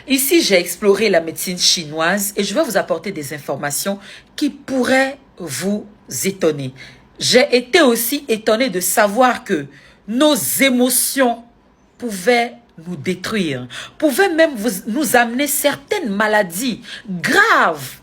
Ici, j'ai exploré la médecine chinoise et je vais vous apporter des informations qui pourraient vous étonner. J'ai été aussi étonné de savoir que nos émotions pouvaient nous détruire, pouvaient même nous amener certaines maladies graves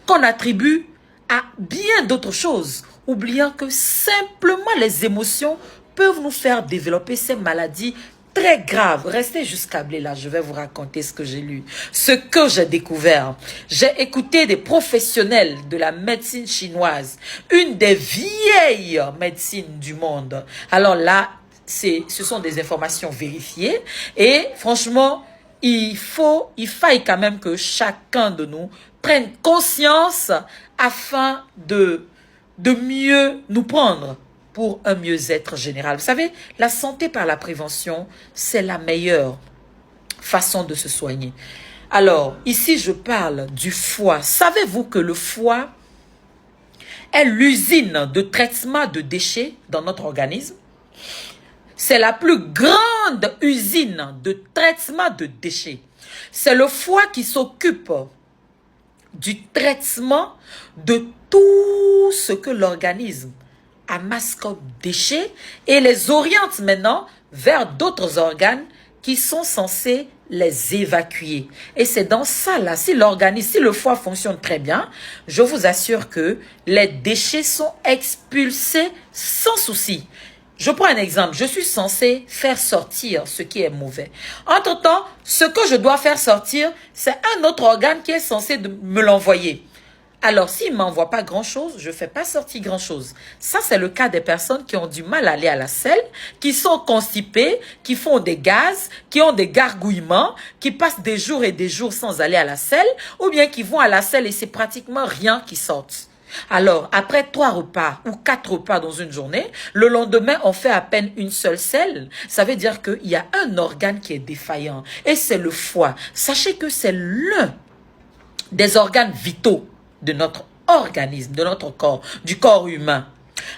qu'on attribue à bien d'autres choses, oubliant que simplement les émotions peuvent nous faire développer ces maladies très graves. Restez jusqu'à là, je vais vous raconter ce que j'ai lu, ce que j'ai découvert. J'ai écouté des professionnels de la médecine chinoise, une des vieilles médecines du monde. Alors là, ce sont des informations vérifiées et franchement, il faille quand même que chacun de nous prenne conscience afin de mieux nous prendre pour un mieux-être général. Vous savez, la santé par la prévention, c'est la meilleure façon de se soigner. Alors, ici, je parle du foie. Savez-vous que le foie est l'usine de traitement de déchets dans notre organisme? C'est la plus grande usine de traitement de déchets. C'est le foie qui s'occupe du traitement de tout ce que l'organisme amasse comme déchets et les oriente maintenant vers d'autres organes qui sont censés les évacuer. Et c'est dans ça là, si le foie fonctionne très bien, je vous assure que les déchets sont expulsés sans souci. Je prends un exemple, je suis censé faire sortir ce qui est mauvais. Entre-temps, ce que je dois faire sortir, c'est un autre organe qui est censé me l'envoyer. Alors, s'il ne m'envoie pas grand-chose, je ne fais pas sortir grand-chose. Ça, c'est le cas des personnes qui ont du mal à aller à la selle, qui sont constipées, qui font des gaz, qui ont des gargouillements, qui passent des jours et des jours sans aller à la selle, ou bien qui vont à la selle et c'est pratiquement rien qui sort. Alors, après 3 repas ou 4 repas dans une journée, le lendemain, on fait à peine une seule selle. Ça veut dire qu'il y a un organe qui est défaillant et c'est le foie. Sachez que c'est l'un des organes vitaux de notre organisme, de notre corps, du corps humain.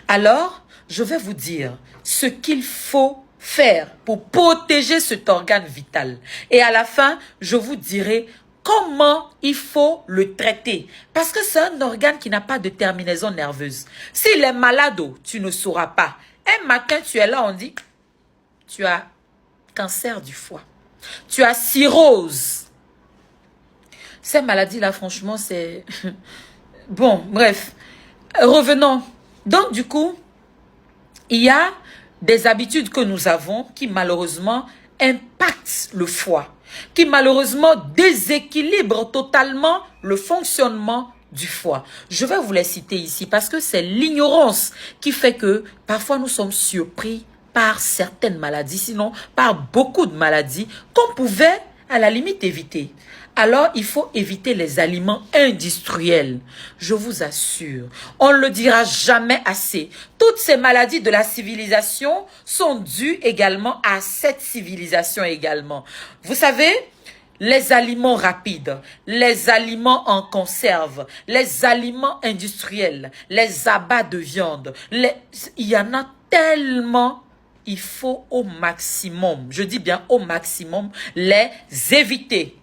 Alors, je vais vous dire ce qu'il faut faire pour protéger cet organe vital. Et à la fin, je vous dirai comment il faut le traiter. Parce que c'est un organe qui n'a pas de terminaison nerveuse. S'il est malade, tu ne sauras pas. Un matin, tu es là, on dit, tu as cancer du foie. Tu as cirrhose. Ces maladies-là, franchement, c'est... Bon, bref. Revenons. Donc, du coup, il y a des habitudes que nous avons qui, malheureusement, impactent le foie, qui, malheureusement, déséquilibrent totalement le fonctionnement du foie. Je vais vous les citer ici parce que c'est l'ignorance qui fait que parfois nous sommes surpris par certaines maladies, sinon par beaucoup de maladies qu'on pouvait à la limite éviter. Alors, il faut éviter les aliments industriels. Je vous assure, on ne le dira jamais assez. Toutes ces maladies de la civilisation sont dues également à cette civilisation également. Vous savez, les aliments rapides, les aliments en conserve, les aliments industriels, les abats de viande, il y en a tellement. Il faut au maximum, je dis bien au maximum, les éviter.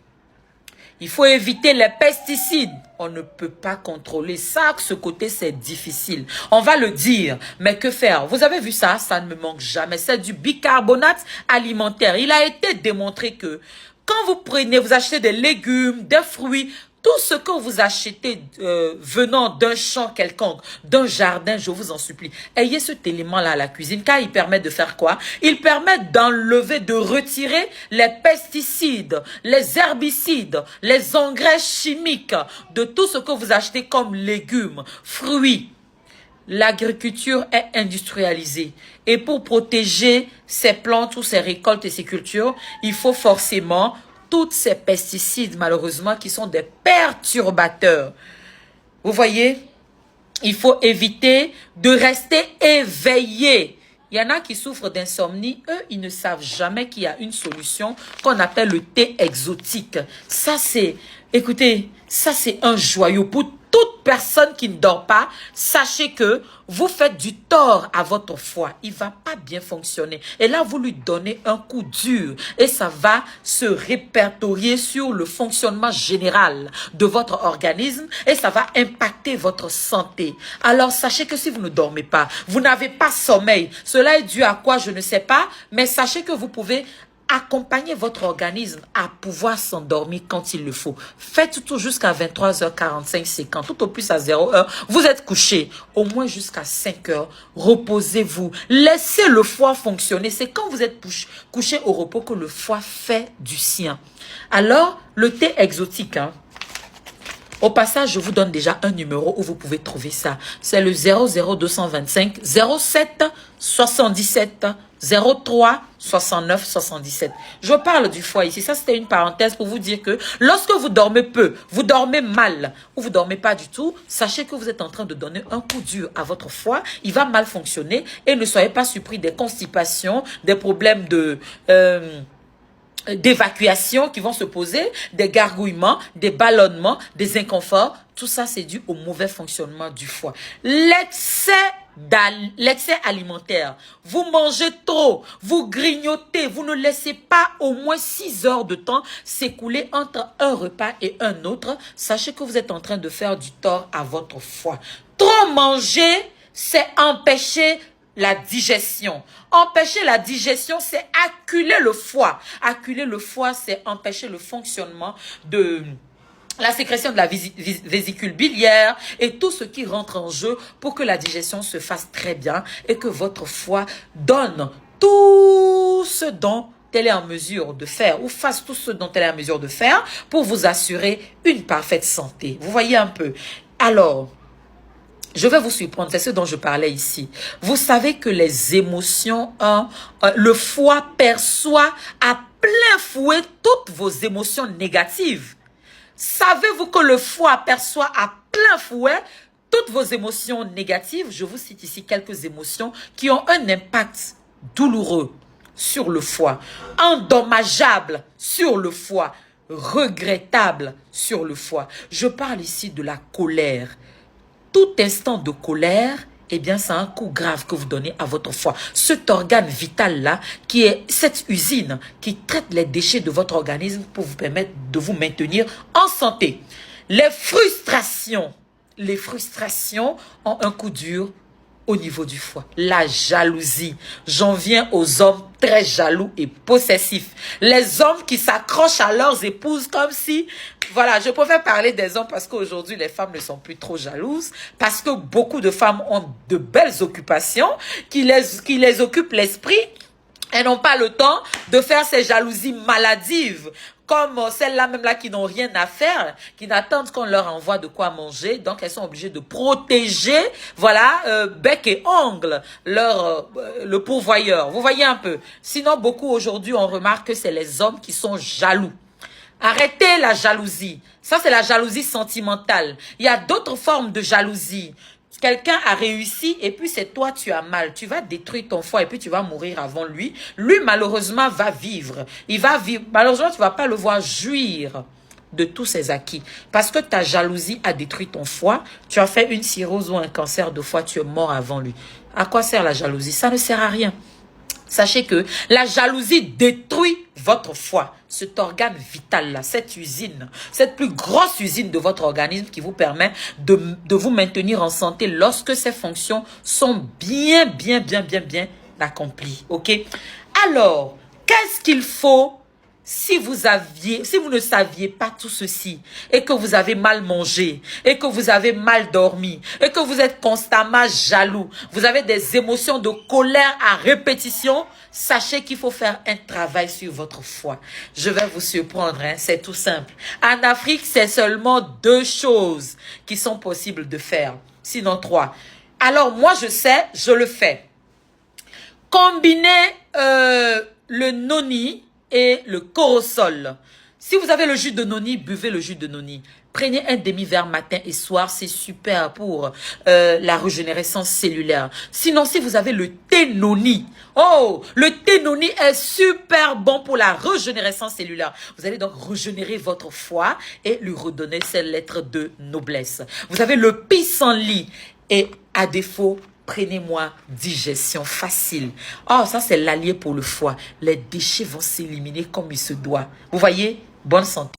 Il faut éviter les pesticides. On ne peut pas contrôler ça. Ce côté, c'est difficile. On va le dire. Mais que faire? Vous avez vu ça? Ça ne me manque jamais. C'est du bicarbonate alimentaire. Il a été démontré que quand vous prenez, vous achetez des légumes, des fruits, tout ce que vous achetez venant d'un champ quelconque, d'un jardin, je vous en supplie, ayez cet élément-là à la cuisine, car il permet de faire quoi? Il permet d'enlever, de retirer les pesticides, les herbicides, les engrais chimiques, de tout ce que vous achetez comme légumes, fruits. L'agriculture est industrialisée. Et pour protéger ces plantes ou ces récoltes et ces cultures, il faut forcément tous ces pesticides, malheureusement, qui sont des perturbateurs. Vous voyez, il faut éviter de rester éveillé. Il y en a qui souffrent d'insomnie. Eux, ils ne savent jamais qu'il y a une solution qu'on appelle le thé exotique. Ça, c'est, écoutez, ça, c'est un joyau pour toute personne qui ne dort pas, sachez que vous faites du tort à votre foie. Il ne va pas bien fonctionner. Et là, vous lui donnez un coup dur. Et ça va se répertorier sur le fonctionnement général de votre organisme. Et ça va impacter votre santé. Alors, sachez que si vous ne dormez pas, vous n'avez pas sommeil. Cela est dû à quoi, je ne sais pas. Mais sachez que vous pouvez accompagner votre organisme à pouvoir s'endormir quand il le faut. Faites tout jusqu'à 23h45, c'est quand tout au plus à 0h, vous êtes couché. Au moins jusqu'à 5h, reposez-vous. Laissez le foie fonctionner. C'est quand vous êtes couché au repos que le foie fait du sien. Alors, le thé exotique, au passage, je vous donne déjà un numéro où vous pouvez trouver ça. C'est le 00225 07 77 03 69 77. Je parle du foie ici. Ça, c'était une parenthèse pour vous dire que lorsque vous dormez peu, vous dormez mal ou vous dormez pas du tout, sachez que vous êtes en train de donner un coup dur à votre foie. Il va mal fonctionner et ne soyez pas surpris des constipations, des problèmes d'évacuation qui vont se poser, des gargouillements, des ballonnements, des inconforts. Tout ça, c'est dû au mauvais fonctionnement du foie. L'excès alimentaire. Vous mangez trop, vous grignotez, vous ne laissez pas au moins 6 heures de temps s'écouler entre un repas et un autre. Sachez que vous êtes en train de faire du tort à votre foie. Trop manger, c'est empêcher la digestion. Empêcher la digestion, c'est acculer le foie. Acculer le foie, c'est empêcher le fonctionnement de la sécrétion de la vésicule biliaire et tout ce qui rentre en jeu pour que la digestion se fasse très bien et que votre foie donne tout ce dont elle est en mesure de faire ou fasse tout ce dont elle est en mesure de faire pour vous assurer une parfaite santé. Vous voyez un peu. Alors, je vais vous surprendre, c'est ce dont je parlais ici. Vous savez que les émotions, le foie perçoit à plein fouet toutes vos émotions négatives. Savez-vous que le foie perçoit à plein fouet toutes vos émotions négatives? Je vous cite ici quelques émotions qui ont un impact douloureux sur le foie, endommageable sur le foie, regrettable sur le foie. Je parle ici de la colère. Tout instant de colère, eh bien, c'est un coup grave que vous donnez à votre foie. Cet organe vital-là, qui est cette usine qui traite les déchets de votre organisme pour vous permettre de vous maintenir en santé. Les frustrations ont un coup dur au niveau du foie. La jalousie. J'en viens aux hommes très jaloux et possessifs. Les hommes qui s'accrochent à leurs épouses comme si... Voilà, je préfère parler des hommes parce qu'aujourd'hui, les femmes ne sont plus trop jalouses. Parce que beaucoup de femmes ont de belles occupations qui les occupent l'esprit. Elles n'ont pas le temps de faire ces jalousies maladives. Comme celles-là même là qui n'ont rien à faire, qui n'attendent qu'on leur envoie de quoi manger. Donc, elles sont obligées de protéger, voilà, bec et ongle, le pourvoyeur. Vous voyez un peu. Sinon, beaucoup aujourd'hui, on remarque que c'est les hommes qui sont jaloux. Arrêtez la jalousie. Ça, c'est la jalousie sentimentale. Il y a d'autres formes de jalousie. Quelqu'un a réussi et puis c'est toi, tu as mal. Tu vas détruire ton foie et puis tu vas mourir avant lui. Lui, malheureusement, va vivre. Il va vivre. Malheureusement, tu ne vas pas le voir jouir de tous ses acquis. Parce que ta jalousie a détruit ton foie. Tu as fait une cirrhose ou un cancer de foie. Tu es mort avant lui. À quoi sert la jalousie? Ça ne sert à rien. Sachez que la jalousie détruit votre foie, cet organe vital-là, cette usine, cette plus grosse usine de votre organisme qui vous permet de vous maintenir en santé lorsque ces fonctions sont bien accomplies. Ok? Alors, qu'est-ce qu'il faut si vous ne saviez pas tout ceci et que vous avez mal mangé et que vous avez mal dormi et que vous êtes constamment jaloux, vous avez des émotions de colère à répétition, sachez qu'il faut faire un travail sur votre foie. Je vais vous surprendre, hein, c'est tout simple. En Afrique, c'est seulement 2 choses qui sont possibles de faire, sinon 3. Alors moi je sais, je le fais. Combinez le noni et le corosol. Si vous avez le jus de noni, buvez le jus de noni. Prenez un demi-verre matin et soir, c'est super pour la régénérescence cellulaire. Sinon, si vous avez le thé noni, oh, le thé noni est super bon pour la régénérescence cellulaire. Vous allez donc régénérer votre foie et lui redonner ses lettres de noblesse. Vous avez le pissenlit et à défaut, prenez-moi digestion facile. Oh, ça c'est l'allié pour le foie. Les déchets vont s'éliminer comme il se doit. Vous voyez? Bonne santé.